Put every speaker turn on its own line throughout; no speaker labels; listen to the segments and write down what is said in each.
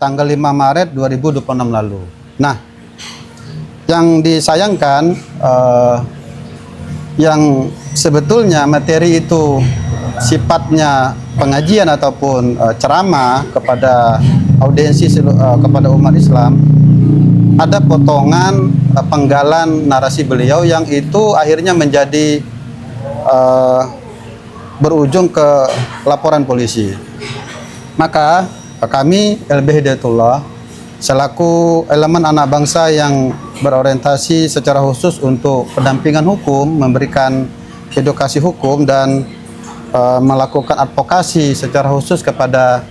tanggal 5 Maret 2026 lalu. Nah, yang disayangkan yang sebetulnya materi itu sifatnya pengajian ataupun ceramah kepada audiensi kepada umat Islam, ada potongan penggalan narasi beliau yang itu akhirnya menjadi berujung ke laporan polisi. Maka kami LBH Hidayatullah selaku elemen anak bangsa yang berorientasi secara khusus untuk pendampingan hukum, memberikan edukasi hukum dan melakukan advokasi secara khusus kepada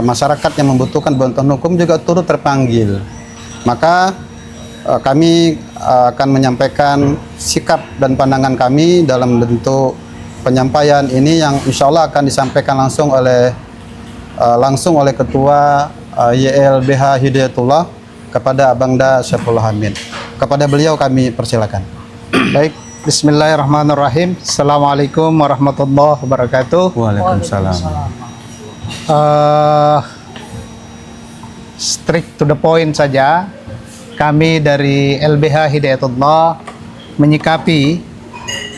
masyarakat yang membutuhkan bantuan hukum juga turut terpanggil. Maka kami akan menyampaikan sikap dan pandangan kami dalam bentuk penyampaian ini yang insya Allah akan disampaikan langsung oleh Ketua YLBH Hidayatullah kepada Abangda Syaifullah Hamid. Kepada beliau kami persilakan.
Baik, bismillahirrahmanirrahim. Assalamualaikum warahmatullahi wabarakatuh.
Waalaikumsalam.
Straight to the point saja, kami dari LBH Hidayatullah menyikapi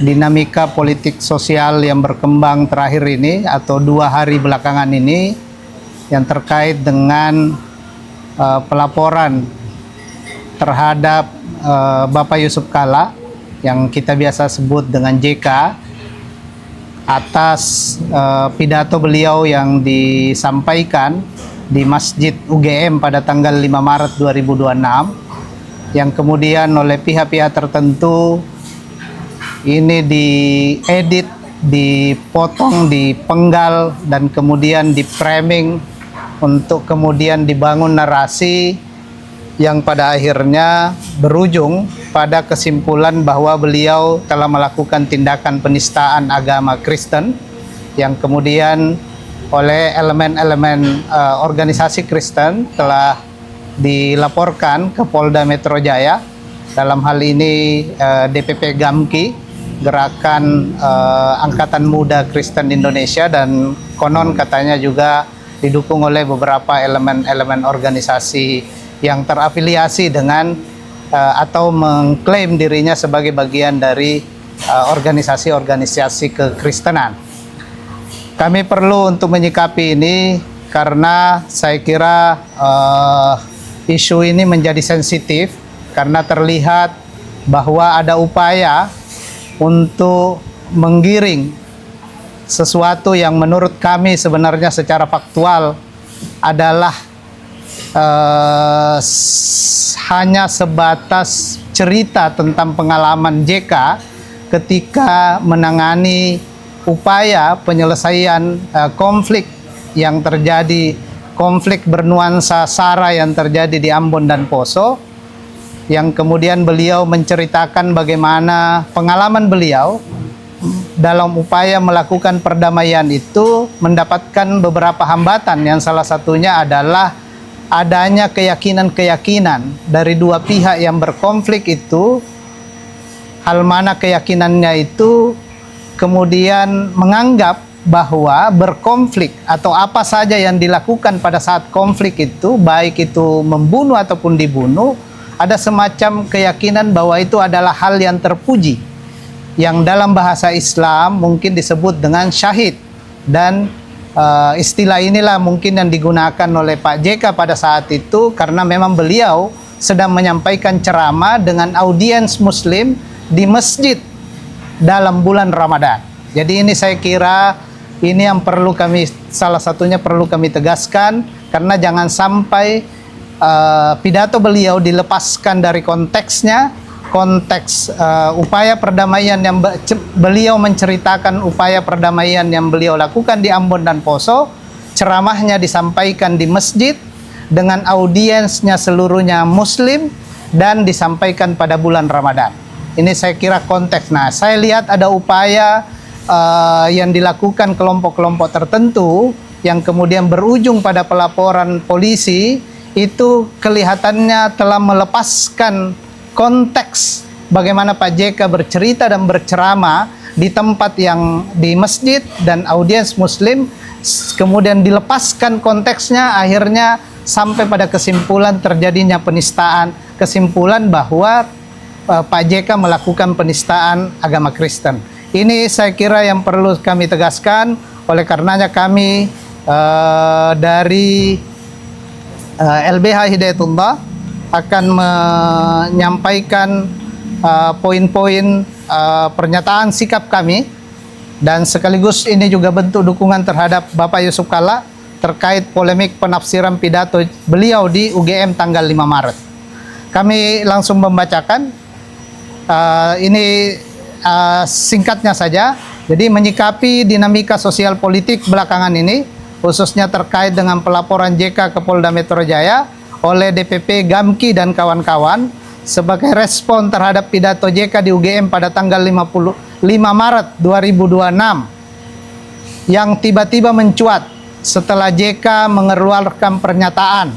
dinamika politik sosial yang berkembang terakhir ini atau 2 hari belakangan ini yang terkait dengan pelaporan terhadap Bapak Yusuf Kalla yang kita biasa sebut dengan JK atas pidato beliau yang disampaikan di Masjid UGM pada tanggal 5 Maret 2026 yang kemudian oleh pihak-pihak tertentu ini diedit, dipotong, dipenggal dan kemudian di framing untuk kemudian dibangun narasi yang pada akhirnya berujung pada kesimpulan bahwa beliau telah melakukan tindakan penistaan agama Kristen yang kemudian oleh elemen-elemen organisasi Kristen telah dilaporkan ke Polda Metro Jaya, dalam hal ini DPP Gamki, Gerakan Angkatan Muda Kristen Indonesia, dan konon katanya juga didukung oleh beberapa elemen-elemen organisasi yang terafiliasi dengan atau mengklaim dirinya sebagai bagian dari organisasi-organisasi kekristenan. Kami perlu untuk menyikapi ini karena saya kira isu ini menjadi sensitif karena terlihat bahwa ada upaya untuk menggiring sesuatu yang menurut kami sebenarnya secara faktual adalah hanya sebatas cerita tentang pengalaman JK ketika menangani upaya penyelesaian konflik yang terjadi, konflik bernuansa SARA yang terjadi di Ambon dan Poso, yang kemudian beliau menceritakan bagaimana pengalaman beliau dalam upaya melakukan perdamaian itu mendapatkan beberapa hambatan, yang salah satunya adalah adanya keyakinan-keyakinan dari dua pihak yang berkonflik itu, hal mana keyakinannya itu kemudian menganggap bahwa berkonflik atau apa saja yang dilakukan pada saat konflik itu, baik itu membunuh ataupun dibunuh, ada semacam keyakinan bahwa itu adalah hal yang terpuji, yang dalam bahasa Islam mungkin disebut dengan syahid. Dan istilah inilah mungkin yang digunakan oleh Pak JK pada saat itu karena memang beliau sedang menyampaikan ceramah dengan audiens muslim di masjid dalam bulan Ramadan. Jadi ini saya kira ini yang perlu kami, salah satunya perlu kami tegaskan, karena jangan sampai pidato beliau dilepaskan dari konteksnya, konteks upaya perdamaian yang beliau menceritakan, upaya perdamaian yang beliau lakukan di Ambon dan Poso, ceramahnya disampaikan di masjid dengan audiensnya seluruhnya muslim dan disampaikan pada bulan Ramadan. Ini saya kira konteks. Nah, saya lihat ada upaya yang dilakukan kelompok-kelompok tertentu yang kemudian berujung pada pelaporan polisi, itu kelihatannya telah melepaskan konteks bagaimana Pak JK bercerita dan berceramah di tempat yang di masjid dan audiens muslim kemudian dilepaskan konteksnya, akhirnya sampai pada kesimpulan terjadinya penistaan, kesimpulan bahwa Pak JK melakukan penistaan agama Kristen. Ini saya kira yang perlu kami tegaskan, oleh karenanya kami dari LBH Hidayatullah akan menyampaikan poin-poin pernyataan sikap kami, dan sekaligus ini juga bentuk dukungan terhadap Bapak Yusuf Kalla terkait polemik penafsiran pidato beliau di UGM tanggal 5 Maret. Kami langsung membacakan ini singkatnya saja. Jadi menyikapi dinamika sosial politik belakangan ini, khususnya terkait dengan pelaporan JK ke Polda Metro Jaya oleh DPP Gamki dan kawan-kawan sebagai respon terhadap pidato JK di UGM pada tanggal 5 Maret 2026 yang tiba-tiba mencuat setelah JK mengeluarkan pernyataan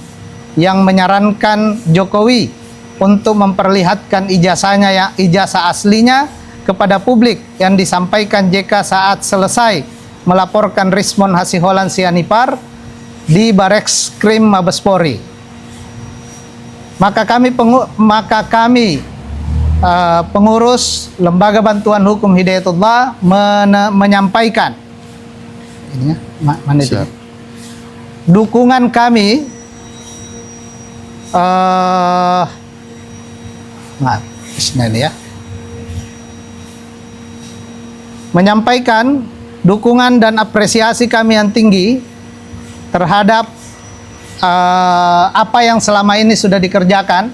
yang menyarankan Jokowi untuk memperlihatkan ijazah aslinya kepada publik yang disampaikan JK saat selesai melaporkan Rismon Hasiholan Sianipar di Bareskrim Mabes Polri. Maka kami pengurus Lembaga Bantuan Hukum Hidayatullah menyampaikan ini mana itu? Dukungan kami ini ya. Menyampaikan dukungan dan apresiasi kami yang tinggi terhadap apa yang selama ini sudah dikerjakan,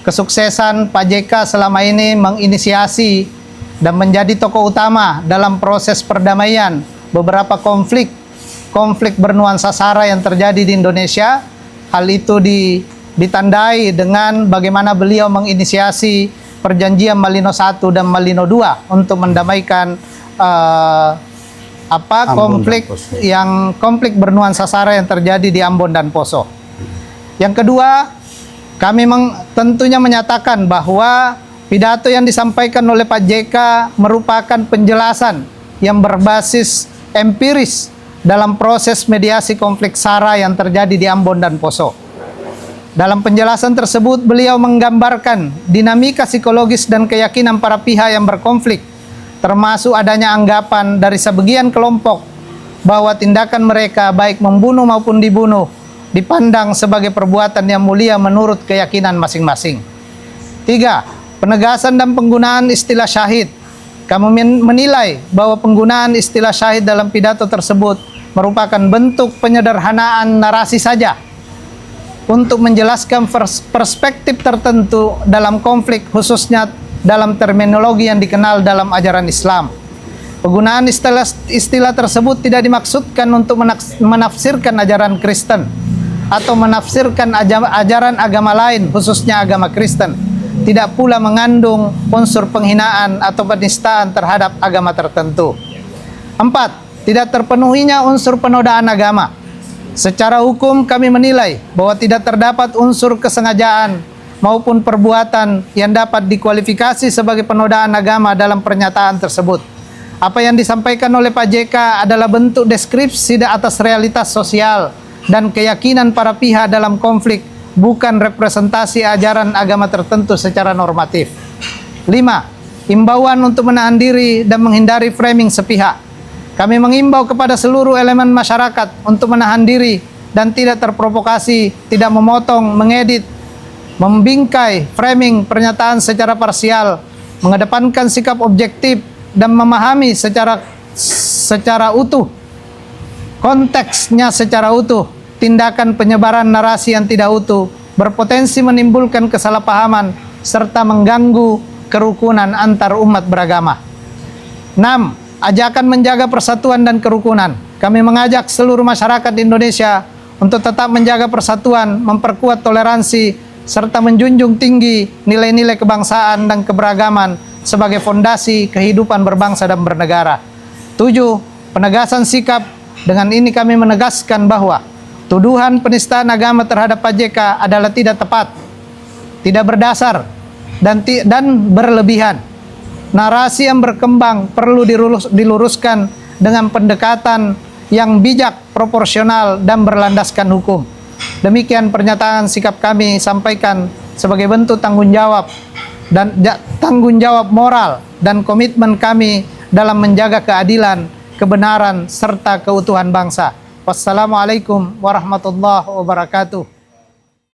kesuksesan Pak JK selama ini menginisiasi dan menjadi tokoh utama dalam proses perdamaian beberapa konflik bernuansa SARA yang terjadi di Indonesia. Hal itu ditandai dengan bagaimana beliau menginisiasi perjanjian Malino I dan Malino II untuk mendamaikan konflik bernuansa SARA yang terjadi di Ambon dan Poso. Yang kedua, kami tentunya menyatakan bahwa pidato yang disampaikan oleh Pak JK merupakan penjelasan yang berbasis empiris dalam proses mediasi konflik SARA yang terjadi di Ambon dan Poso. Dalam penjelasan tersebut, beliau menggambarkan dinamika psikologis dan keyakinan para pihak yang berkonflik, termasuk adanya anggapan dari sebagian kelompok bahwa tindakan mereka baik membunuh maupun dibunuh dipandang sebagai perbuatan yang mulia menurut keyakinan masing-masing. 3. Penegasan dan penggunaan istilah syahid. Kami menilai bahwa penggunaan istilah syahid dalam pidato tersebut merupakan bentuk penyederhanaan narasi saja untuk menjelaskan perspektif tertentu dalam konflik, khususnya dalam terminologi yang dikenal dalam ajaran Islam. Penggunaan istilah tersebut tidak dimaksudkan untuk menafsirkan ajaran Kristen atau menafsirkan ajaran agama lain, khususnya agama Kristen. Tidak pula mengandung unsur penghinaan atau penistaan terhadap agama tertentu. 4. Tidak terpenuhinya unsur penodaan agama. Secara hukum kami menilai bahwa tidak terdapat unsur kesengajaan maupun perbuatan yang dapat dikualifikasi sebagai penodaan agama dalam pernyataan tersebut. Apa yang disampaikan oleh Pak JK adalah bentuk deskripsi atas realitas sosial dan keyakinan para pihak dalam konflik, bukan representasi ajaran agama tertentu secara normatif. 5. Imbauan untuk menahan diri dan menghindari framing sepihak. Kami mengimbau kepada seluruh elemen masyarakat untuk menahan diri dan tidak terprovokasi, tidak memotong, mengedit, membingkai framing pernyataan secara parsial, mengedepankan sikap objektif dan memahami secara utuh konteksnya secara utuh. Tindakan penyebaran narasi yang tidak utuh berpotensi menimbulkan kesalahpahaman serta mengganggu kerukunan antar umat beragama. 6. Ajakan menjaga persatuan dan kerukunan. Kami mengajak seluruh masyarakat Indonesia untuk tetap menjaga persatuan, memperkuat toleransi, serta menjunjung tinggi nilai-nilai kebangsaan dan keberagaman sebagai fondasi kehidupan berbangsa dan bernegara. 7. Penegasan sikap. Dengan ini kami menegaskan bahwa tuduhan penistaan agama terhadap Pak JK adalah tidak tepat, tidak berdasar, dan berlebihan. Narasi yang berkembang perlu diluruskan dengan pendekatan yang bijak, proporsional, dan berlandaskan hukum. Demikian pernyataan sikap kami sampaikan sebagai bentuk tanggung jawab moral dan komitmen kami dalam menjaga keadilan, kebenaran, serta keutuhan bangsa. Wassalamualaikum warahmatullahi wabarakatuh.